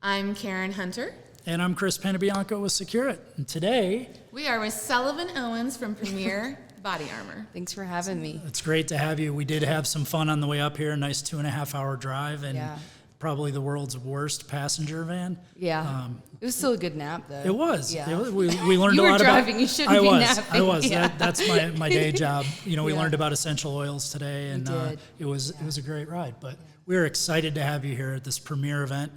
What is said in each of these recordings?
I'm Karen Hunter. And I'm Chris Panabianco with SecureIt. And today, we are with Sullivan Owens from Premier Body Armor. Thanks for having me. It's great to have you. We did have some fun on the way up here, a nice 2.5-hour drive, and probably the world's worst passenger van. Yeah. It was still a good nap, though. It was. Yeah. We learned you a lot were driving, about. You shouldn't be napping. I was. Yeah. That's my day job. We learned about essential oils today, and it was a great ride. But we're excited to have you here at this Premier event.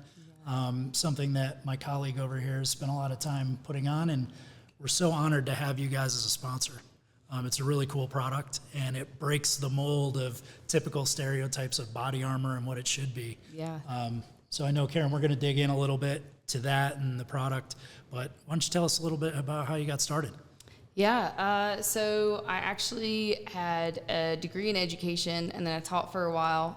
Something that my colleague over here has spent a lot of time putting on, and we're so honored to have you guys as a sponsor. It's a really cool product, and it breaks the mold of typical stereotypes of body armor and what it should be. Yeah. So I know, Karen, we're going to dig in a little bit to that and the product, but why don't you tell us a little bit about how you got started? Yeah, so I actually had a degree in education, and then I taught for a while,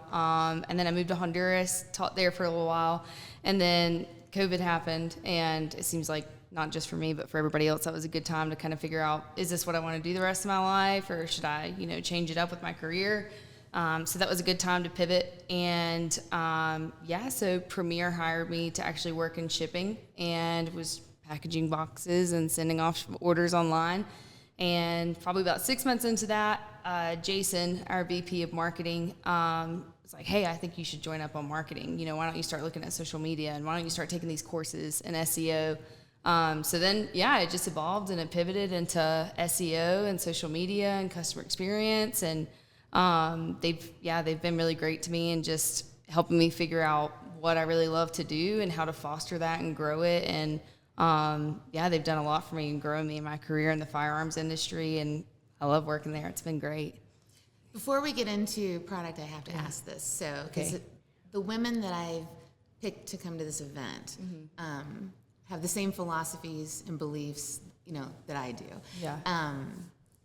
and then I moved to Honduras, taught there for a little while, and then COVID happened, and it seems like not just for me, but for everybody else, that was a good time to kind of figure out, is this what I want to do the rest of my life, or should I, change it up with my career? So that was a good time to pivot, and so Premier hired me to actually work in shipping, and was packaging boxes and sending off orders online. And probably about 6 months into that, Jason, our VP of marketing, was like, hey, I think you should join up on marketing. Why don't you start looking at social media, and why don't you start taking these courses in SEO? So then, it just evolved, and it pivoted into SEO and social media and customer experience. And they've been really great to me, and just helping me figure out what I really love to do and how to foster that and grow it. And they've done a lot for me and growing me in my career in the firearms industry, and I love working there. It's been great. Before we get into product, I have to ask this. So, because the women that I've picked to come to this event have the same philosophies and beliefs, that I do. Yeah.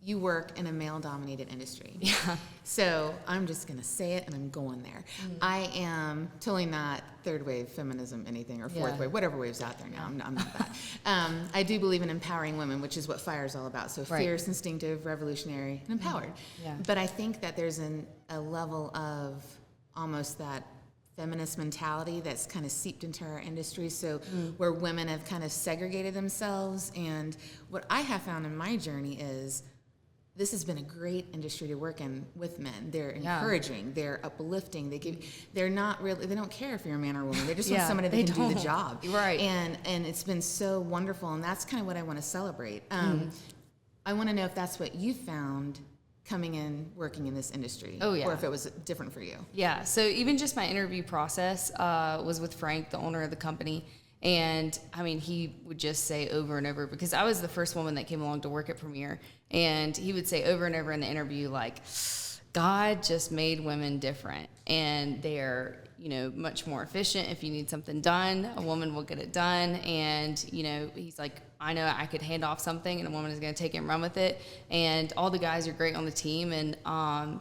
You work in a male-dominated industry. Yeah. So I'm just going to say it, and I'm going there. I am totally not third wave feminism anything, or fourth wave, whatever wave's out there now. I'm not that. I do believe in empowering women, which is what FIRE is all about. So fierce, instinctive, revolutionary, and empowered. Yeah. But I think that there's a level of almost that feminist mentality that's kind of seeped into our industry, so where women have kind of segregated themselves. And what I have found in my journey is this has been a great industry to work in with men. They're encouraging, they're uplifting, they don't care if you're a man or a woman. They just want somebody that can do the job. Right. And it's been so wonderful, and that's kind of what I want to celebrate. I want to know if that's what you found coming in, working in this industry. Oh, yeah. Or if it was different for you. Yeah, so even just my interview process was with Frank, the owner of the company. And I mean, he would just say over and over, because I was the first woman that came along to work at Premier, and he would say over and over in the interview, like, God just made women different, and they're, much more efficient. If you need something done, a woman will get it done. And, he's like, I know I could hand off something, and a woman is going to take it and run with it. And all the guys are great on the team. And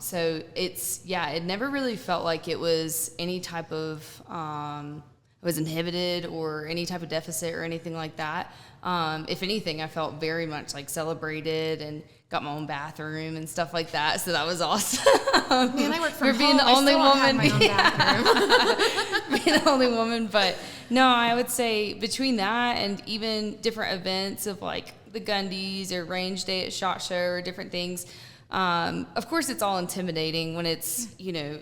so it never really felt like it was any type of was inhibited or any type of deficit or anything like that. If anything, I felt very much like celebrated, and got my own bathroom and stuff like that. So that was awesome. Man, I work from For being home. the only I still woman. Have my own bathroom. Being the only woman. But no, I would say between that and even different events of like the Gundies or range day at SHOT Show or different things, of course it's all intimidating when it's,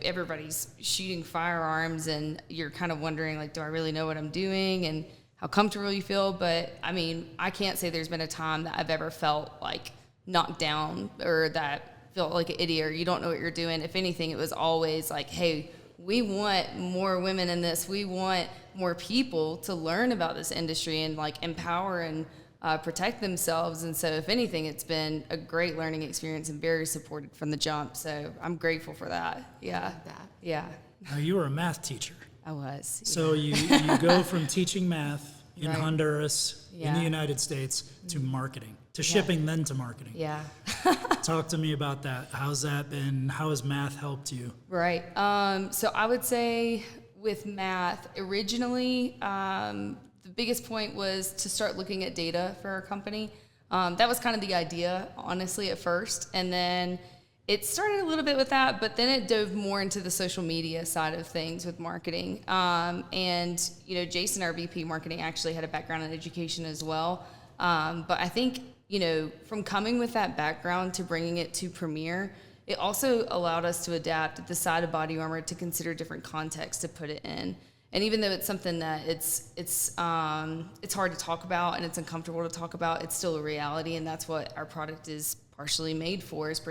everybody's shooting firearms, and you're kind of wondering, like, do I really know what I'm doing, and how comfortable you feel. But I mean, I can't say there's been a time that I've ever felt like knocked down, or that felt like an idiot, or you don't know what you're doing. If anything, it was always like, hey, we want more women in this. We want more people to learn about this industry and like empower and protect themselves. And so if anything, it's been a great learning experience and very supported from the jump. So I'm grateful for that. Yeah. I love that. Yeah. Now, you were a math teacher. I was. So you go from teaching math in Honduras, in the United States, to marketing, to shipping, then to marketing. Yeah. Talk to me about that. How's that been? How has math helped you? Right. So I would say with math, originally, the biggest point was to start looking at data for our company. That was kind of the idea, honestly, at first. And then it started a little bit with that, but then it dove more into the social media side of things with marketing. And, Jason, our VP marketing, actually had a background in education as well. But I think, from coming with that background to bringing it to Premier, it also allowed us to adapt the side of body armor to consider different contexts to put it in. And even though it's something that it's hard to talk about and it's uncomfortable to talk about, it's still a reality, and that's what our product is partially made for, is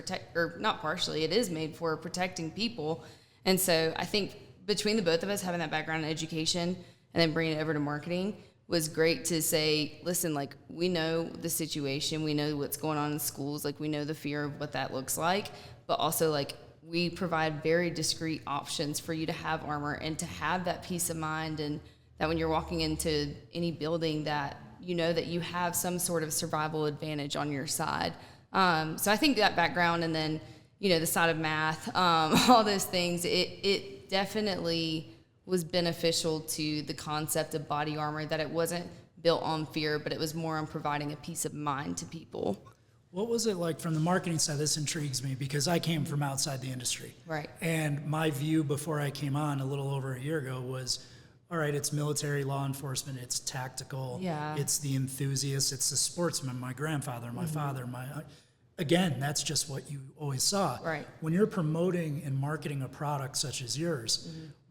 not partially, it is made for protecting people. And so I think between the both of us having that background in education and then bringing it over to marketing was great to say, listen, like, we know the situation, we know what's going on in schools, like, we know the fear of what that looks like, but also, like, we provide very discrete options for you to have armor and to have that peace of mind, and that when you're walking into any building that that you have some sort of survival advantage on your side. So I think that background, and then, the side of math, all those things, it definitely was beneficial to the concept of body armor, that it wasn't built on fear, but it was more on providing a peace of mind to people. What was it like from the marketing side? This intrigues me because I came from outside the industry. Right. And my view before I came on a little over a year ago was, all right, it's military, law enforcement, it's tactical, it's the enthusiast, it's the sportsman, my grandfather, my father, again, that's just what you always saw. Right. When you're promoting and marketing a product such as yours,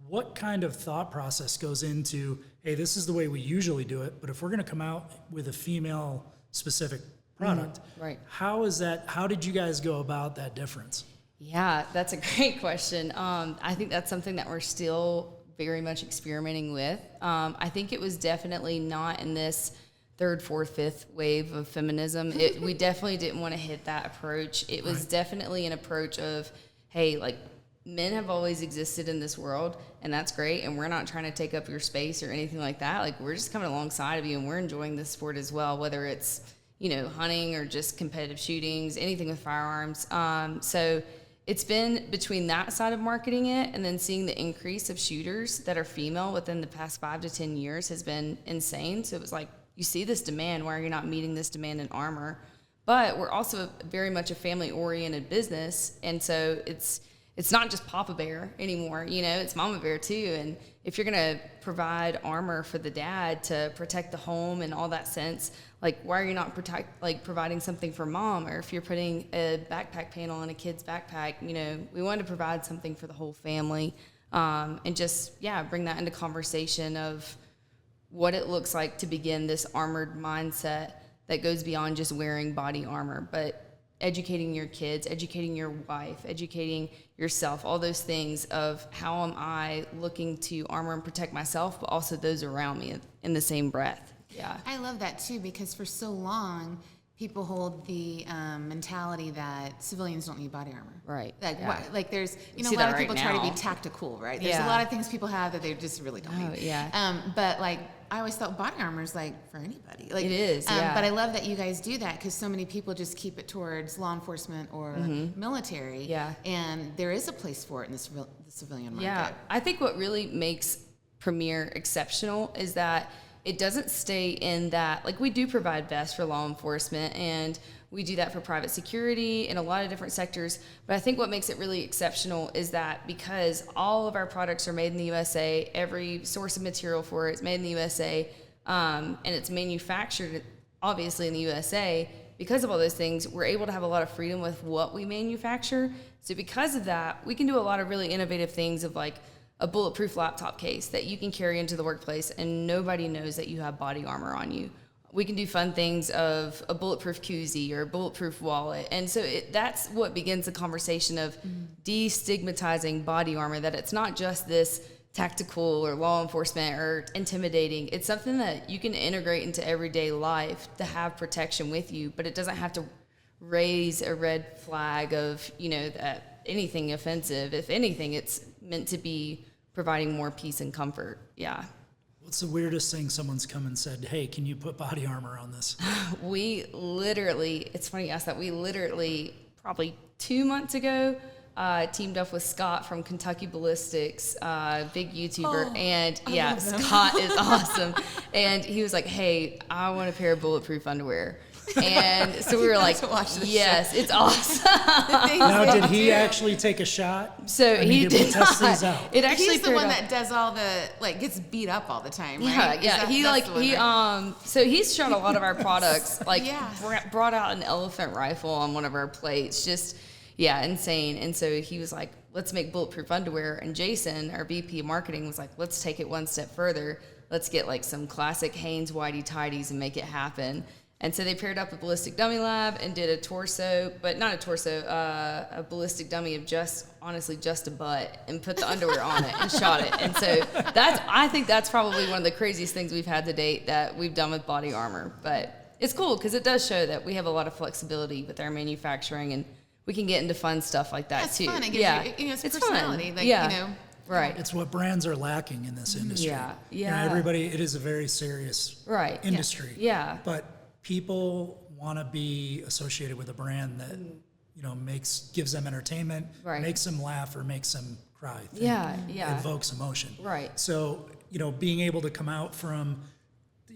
what kind of thought process goes into, hey, this is the way we usually do it, but if we're going to come out with a female specific product, right? How did you guys go about that difference? Yeah, that's a great question. I think that's something that we're still very much experimenting with. I think it was definitely not in this third, fourth, fifth wave of feminism. We definitely didn't want to hit that approach. It was definitely an approach of, hey, like, men have always existed in this world, and that's great, and we're not trying to take up your space or anything like that. Like, we're just coming alongside of you, and we're enjoying this sport as well, whether it's, hunting or just competitive shootings, anything with firearms. So it's been between that side of marketing it and then seeing the increase of shooters that are female within the past 5 to 10 years has been insane. So it was like, you see this demand, why are you not meeting this demand in armor? But we're also very much a family-oriented business, and so it's not just Papa Bear anymore, it's Mama Bear too. And if you're gonna provide armor for the dad to protect the home and all that sense, like, why are you not providing something for mom? Or if you're putting a backpack panel on a kid's backpack, we wanted to provide something for the whole family, and just bring that into conversation of what it looks like to begin this armored mindset that goes beyond just wearing body armor, but educating your kids, educating your wife, educating yourself, all those things of how am I looking to armor and protect myself, but also those around me in the same breath. Yeah. I love that too, because for so long, people hold the mentality that civilians don't need body armor. Right. Like there's, a see lot that of people right try to now. be tactical, right? There's a lot of things people have that they just really don't need. Yeah. But like, I always thought body armor is like for anybody. Like, it is, yeah. But I love that you guys do that, because so many people just keep it towards law enforcement or military. Yeah. And there is a place for it in the civilian market. Yeah. I think what really makes Premier exceptional is that it doesn't stay in that, like, we do provide vests for law enforcement, and we do that for private security in a lot of different sectors. But I think what makes it really exceptional is that because all of our products are made in the USA, every source of material for it is made in the USA, and it's manufactured obviously in the USA, because of all those things, we're able to have a lot of freedom with what we manufacture. So because of that, we can do a lot of really innovative things of, like, a bulletproof laptop case that you can carry into the workplace and nobody knows that you have body armor on you. We can do fun things of a bulletproof koozie or a bulletproof wallet. And so that's what begins the conversation of destigmatizing body armor, that it's not just this tactical or law enforcement or intimidating. It's something that you can integrate into everyday life to have protection with you, but it doesn't have to raise a red flag of, that anything offensive. If anything, it's meant to be providing more peace and comfort. Yeah. What's the weirdest thing someone's come and said, hey, can you put body armor on this? We literally, it's funny you asked that, we literally probably 2 months ago teamed up with Scott from Kentucky Ballistics, big YouTuber. And Scott is awesome. And he was like, hey, I want a pair of bulletproof underwear. And so we were like, to watch this yes, it's awesome. Now, did he actually take a shot? So he we did test not. these out? It actually He's the paired one up. that does all the, like, gets beat up all the time, right? Yeah, Is yeah. that- He that's like the one, he right? so he's shot a lot of our products. Like Yeah. brought out an elephant rifle on one of our plates. Just insane. And so he was like, let's make Bulletproof Underwear. And Jason, our VP of marketing, was like, let's take it one step further. Let's get like some classic Hanes whitey tidies and make it happen. And so they paired up a ballistic dummy lab and did a torso, but not a torso, a ballistic dummy of just a butt, and put the underwear on it and shot it. And so I think that's probably one of the craziest things we've had to date that we've done with body armor. But it's cool because it does show that we have a lot of flexibility with our manufacturing, and we can get into fun stuff like that That's too. fun. It gives you, it's personality. Fun. Like, yeah. you know. Right. It's what brands are lacking in this industry. Yeah. You know, everybody, it is a very serious Right. industry. Yeah. But people want to be associated with a brand that, you know, gives them entertainment, Right. makes them laugh or makes them cry. Yeah. Invokes emotion. Right. So, you know, being able to come out from,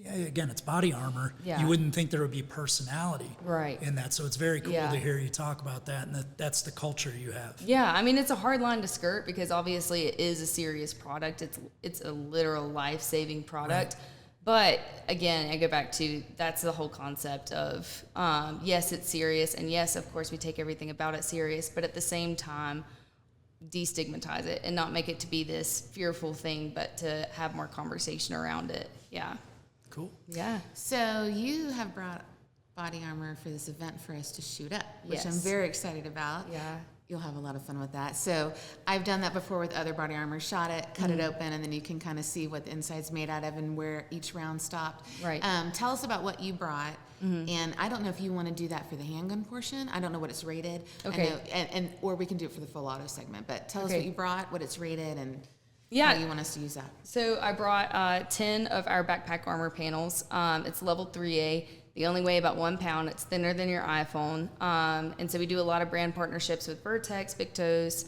again, it's body armor. Yeah. You wouldn't think there would be personality Right. in that. So it's very cool Yeah. to hear you talk about that, and that's the culture you have. Yeah, I mean, it's a hard line to skirt because obviously it is a serious product. It's a literal life-saving product. Right. But again, I go back to that's the whole concept of yes, it's serious, and yes, of course, we take everything about it serious, but at the same time, destigmatize it and not make it to be this fearful thing, but to have more conversation around it. Yeah. Cool. Yeah. So you have brought body armor for this event for us to shoot up, which I'm Yes. very excited about. Yeah. You'll have a lot of fun with that. So I've done that before with other body armor. Shot it, cut it open, and then you can kind of see what the inside's made out of and where each round stopped. Right. Tell us about what you brought. And I don't know if you want to do that for the handgun portion. I don't know what it's rated. Okay. I know, and or we can do it for the full auto segment. But tell us Okay. what you brought, what it's rated, and Yeah. how you want us to use that. So I brought 10 of our backpack armor panels. It's level 3A. They only weigh about 1 pound. It's thinner than your iPhone. And so we do a lot of brand partnerships with Vertex, Big Toes.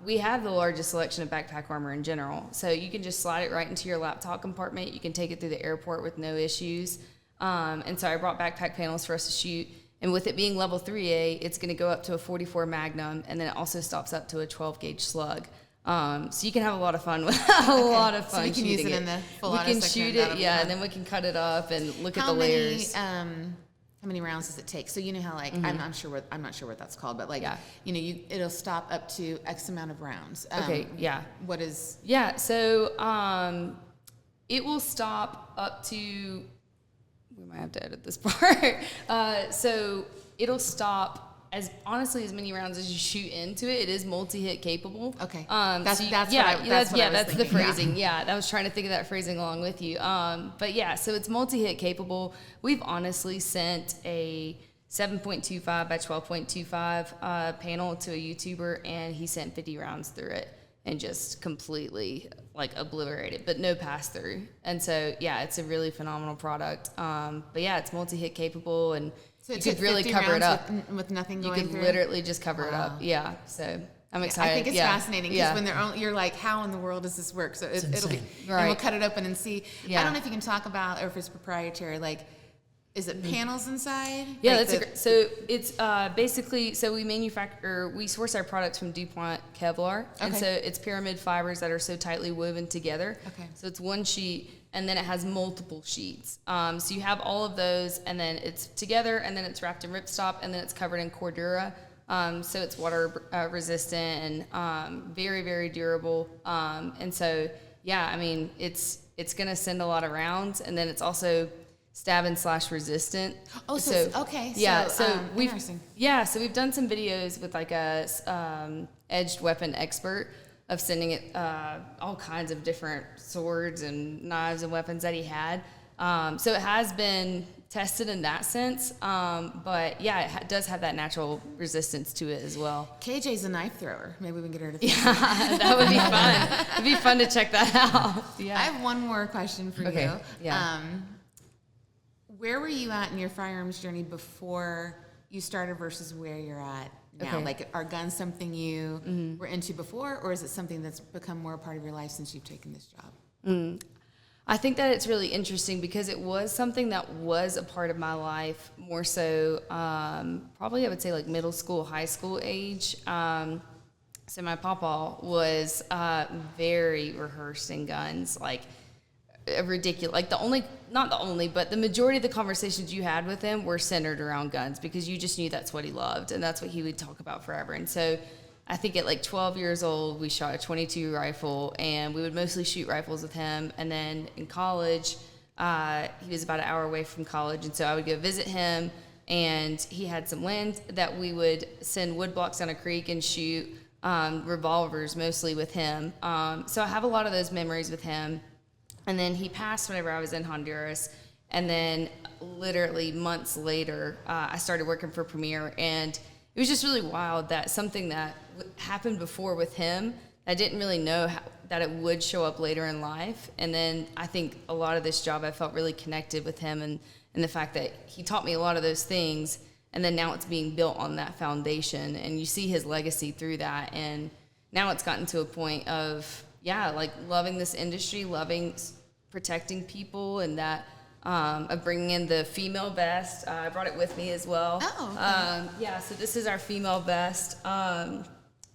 We have the largest selection of backpack armor in general. So you can just slide it right into your laptop compartment. You can take it through the airport with no issues. And so I brought backpack panels for us to shoot. And with it being level 3A, it's going to go up to a 44 Magnum, and then it also stops up to a 12 gauge slug. So you can have a lot of fun with lot of fun. So we can use shooting it in the full We auto can segment. shoot it, That'll be fun. and then we can cut it up and look at the Many, layers. how many rounds does it take? So you know how, like, I'm not sure what that's called, but like, Yeah. you know, it'll stop up to X amount of rounds. Okay, yeah. What is? Yeah, so it will stop up to, we might have to edit this part. So it'll stop as many rounds as you shoot into it. It is multi-hit capable. Okay. That's what the thinking, phrasing. Yeah, I was trying to think of that phrasing along with you. But yeah, so it's multi-hit capable. We've honestly sent a 7.25 by 12.25 panel to a YouTuber, and he sent 50 rounds through it and just completely like obliterated, but no pass through. And so yeah, it's a really phenomenal product. But yeah, it's multi-hit capable, and So you it could took really 50 cover it rounds up. with nothing You going could through. literally just cover it Wow. up. Yeah. So I'm excited. I think it's Yeah. fascinating because Yeah. when you're like, how in the world does this work? So it'll be, insane. and we'll Right. cut it open and see. Yeah. I don't know if you can talk about, or if it's proprietary, like, is it panels inside? Yeah, Like that's so it's basically, so we source our products from DuPont Kevlar, and Okay. so it's pyramid fibers that are so tightly woven together. Okay. So it's one sheet, and then it has multiple sheets. So you have all of those, and then it's together, and then it's wrapped in ripstop, and then it's covered in Cordura. So it's water resistant and very, very durable. And so yeah, I mean it's gonna send a lot of rounds, and then it's also stab and slash resistant. Oh, so it's- okay, Yeah, so, so we've interesting. yeah, so we've done some videos with like a edged weapon expert of sending it all kinds of different swords and knives and weapons that he had. So it has been tested in that sense, but yeah, it does have that natural resistance to it as well. KJ's a knife thrower. Maybe we can get her to. Yeah, that would be fun. It'd be fun to check that out. Yeah. I have one more question for Okay, you. yeah. Where were you at in your firearms journey before you started versus where you're at now? Okay. Like, are guns something you were into before, or is it something that's become more a part of your life since you've taken this job? I think that it's really interesting because it was something that was a part of my life more so, probably I would say like middle school, high school age. So my papa was very rehearsed in guns, like ridiculous. Like not the only, but the majority of the conversations you had with him were centered around guns because you just knew that's what he loved and that's what he would talk about forever. And so I think at like 12 years old, we shot a .22 rifle, and we would mostly shoot rifles with him. And then in college, he was about an hour away from college, and so I would go visit him, and he had some land that we would send wood blocks down a creek and shoot revolvers mostly with him. So I have a lot of those memories with him. And then he passed whenever I was in Honduras. And then literally months later, I started working for Premier, and it was just really wild that something that happened before with him, I didn't really know that it would show up later in life. And then I think a lot of this job, I felt really connected with him and the fact that he taught me a lot of those things. And then now it's being built on that foundation, and you see his legacy through that. And now it's gotten to a point of, like loving this industry, loving protecting people, and that of bringing in the female vest. I brought it with me as well. Oh, okay. So this is our female vest.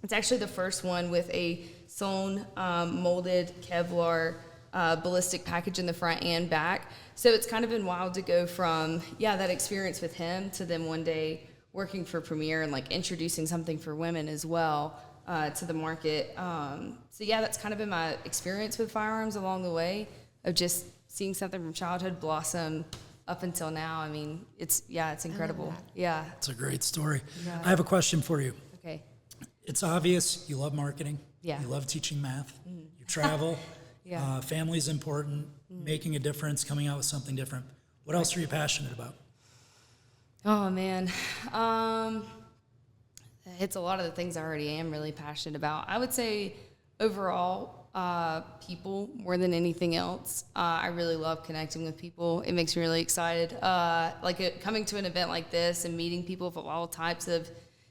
It's actually the first one with a sewn molded Kevlar ballistic package in the front and back. So it's kind of been wild to go from, that experience with him to then one day working for Premier and like introducing something for women as well to the market. That's kind of been my experience with firearms along the way, of just seeing something from childhood blossom up until now. I mean, it's incredible. Yeah. It's a great story. Yeah. I have a question for you. Okay. It's obvious you love marketing. Yeah. You love teaching math. You travel. Yeah. Family's important. Making a difference, coming out with something different. What else are you passionate about? Oh, man. It's a lot of the things I already am really passionate about. I would say overall, people more than anything else. I really love connecting with people. It makes me really excited. Coming to an event like this and meeting people of all types of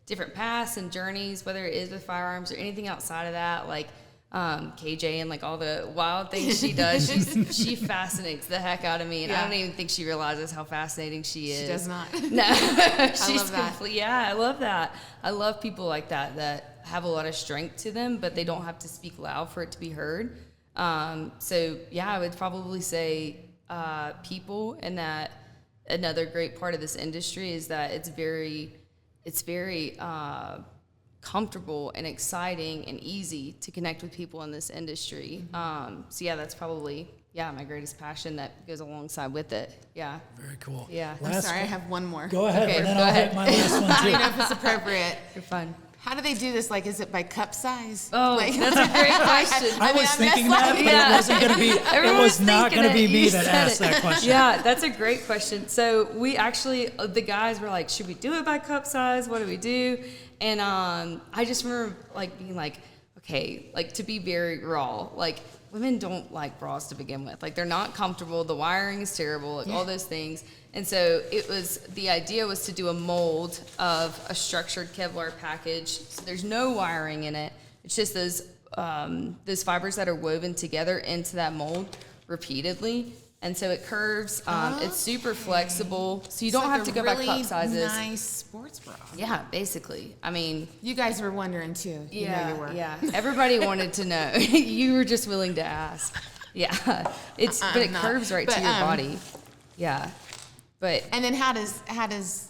different paths and journeys, whether it is with firearms or anything outside of that, like KJ and like all the wild things she does. She fascinates the heck out of me, and I don't even think she realizes how fascinating she is. She does not. No, I love that. I love that. I love people like that have a lot of strength to them, but they don't have to speak loud for it to be heard. I would probably say people, and that another great part of this industry is that it's very comfortable and exciting and easy to connect with people in this industry. That's probably my greatest passion that goes alongside with it. Yeah. Very cool. Yeah. I'm sorry, I have one more. Go ahead, Okay, and then go I'll ahead. hit my last one I don't too. know if it's appropriate. You're fun. How do they do this? Like, is it by cup size? Oh, Like, that's a great question. I was thinking that, but Yeah. it wasn't going to be. It Everyone's was not thinking going to be it. me You that said asked it. that question. Yeah, that's a great question. So we actually, the guys were like, should we do it by cup size? What do we do? And I just remember like being like, okay, like to be very raw, like women don't like bras to begin with. Like they're not comfortable. The wiring is terrible, like all those things. And so the idea was to do a mold of a structured Kevlar package. So there's no wiring in it. It's just those fibers that are woven together into that mold repeatedly. And so it curves. It's super flexible. So you don't have to go by cup sizes. Nice sports bra. Yeah, basically. I mean, You guys were wondering too. You know you were. yeah. Everybody wanted to know. You were just willing to ask. Yeah, but it not. curves right to But, your body. Yeah, but And then how does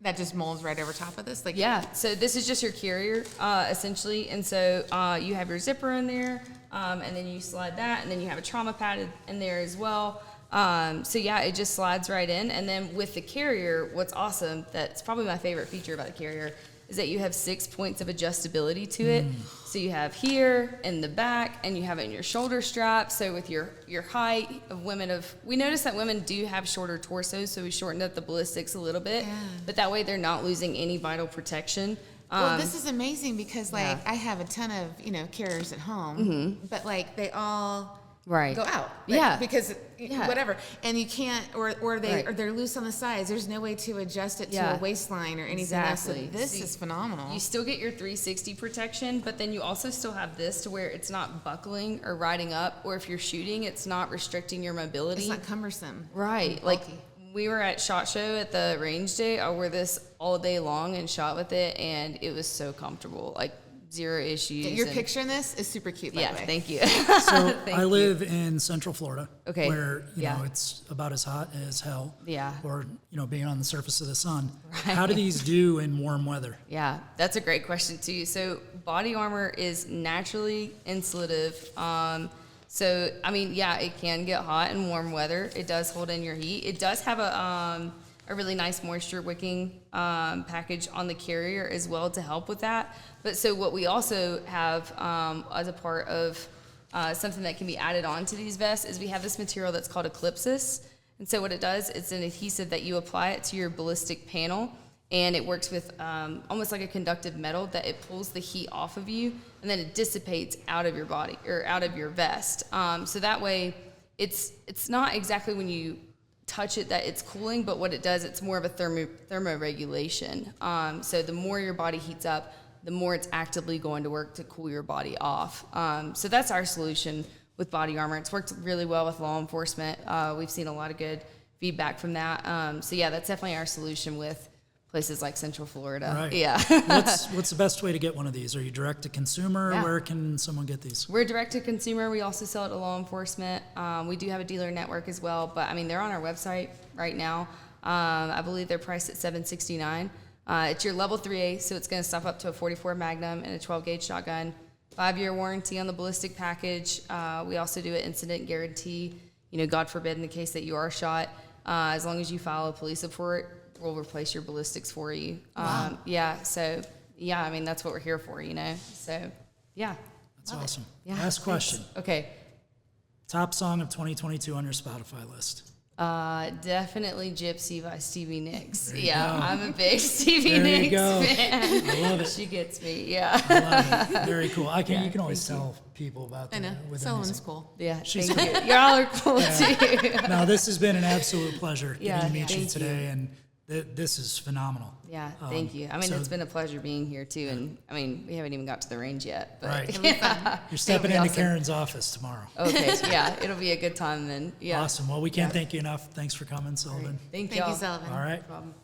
that just molds right over top of this? Like so this is just your carrier essentially, and so you have your zipper in there, and then you slide that, and then you have a trauma pad in there as well. It just slides right in, and then with the carrier, what's awesome, that's probably my favorite feature about the carrier, is that you have 6 points of adjustability to it. So you have here in the back, and you have it in your shoulder strap. So with your height of we notice that women do have shorter torsos, so we shortened up the ballistics a little bit, but that way they're not losing any vital protection. Well, this is amazing because I have a ton of carriers at home, but like they all Right. go out. Because whatever. And you can't, or they're loose on the sides. There's no way to adjust it to a waistline or anything else. So this is phenomenal. You still get your 360 protection, but then you also still have this to where it's not buckling or riding up, or if you're shooting, it's not restricting your mobility. It's not cumbersome. Right. Like we were at SHOT Show at the range day. I wore this all day long and shot with it, and it was so comfortable. Like, zero issues. Your picture in this is super cute, by the way. Thank you. So I live in Central Florida, where you know it's about as hot as hell. Yeah. Or being on the surface of the sun. Right. How do these do in warm weather? Yeah, that's a great question too. So body armor is naturally insulative. So I mean, it can get hot in warm weather. It does hold in your heat. It does have a really nice moisture wicking package on the carrier as well to help with that. But so what we also have as a part of something that can be added on to these vests is we have this material that's called Eclipses. And so what it does, it's an adhesive that you apply it to your ballistic panel, and it works with almost like a conductive metal that it pulls the heat off of you, and then it dissipates out of your body or out of your vest. So that way, it's not exactly when you touch it that it's cooling, but what it does, it's more of a thermoregulation. So the more your body heats up, the more it's actively going to work to cool your body off. So that's our solution with body armor. It's worked really well with law enforcement. We've seen a lot of good feedback from that. So that's definitely our solution with places like Central Florida. Right. Yeah. What's the best way to get one of these? Are you direct to consumer? Yeah. Where can someone get these? We're direct to consumer. We also sell it to law enforcement. We do have a dealer network as well, but I mean, they're on our website right now. I believe they're priced at $769. It's your level 3A, so it's going to stop up to a 44 Magnum and a 12 gauge shotgun. 5-year warranty on the ballistic package. We also do an incident guarantee. God forbid in the case that you are shot, as long as you file a police report, we'll replace your ballistics for you. Wow. So I mean, that's what we're here for, So, yeah. That's awesome. Yeah. Last question. Okay. Top song of 2022 on your Spotify list? Definitely Gypsy by Stevie Nicks. There you go. I'm a big Stevie There you Nicks go. fan. I love it. She gets me, I love it. Very cool. You can always thank tell people about I that. know. with Sullivan's music. cool. Yeah, She's thank you. Y'all are cool too. No, this has been an absolute pleasure getting Yeah, to meet you thank today, and this is phenomenal. Yeah, thank you. I mean, so- it's been a pleasure being here too, and I mean, we haven't even got to the range yet. But Right. yeah. You're stepping It'll into be awesome. Karen's office tomorrow. Okay, yeah, it'll be a good time then. Yeah. Awesome. Well, we can't thank you enough. Thanks for coming, Sullivan. Thank Thank y'all. you, Sullivan. All right. No problem.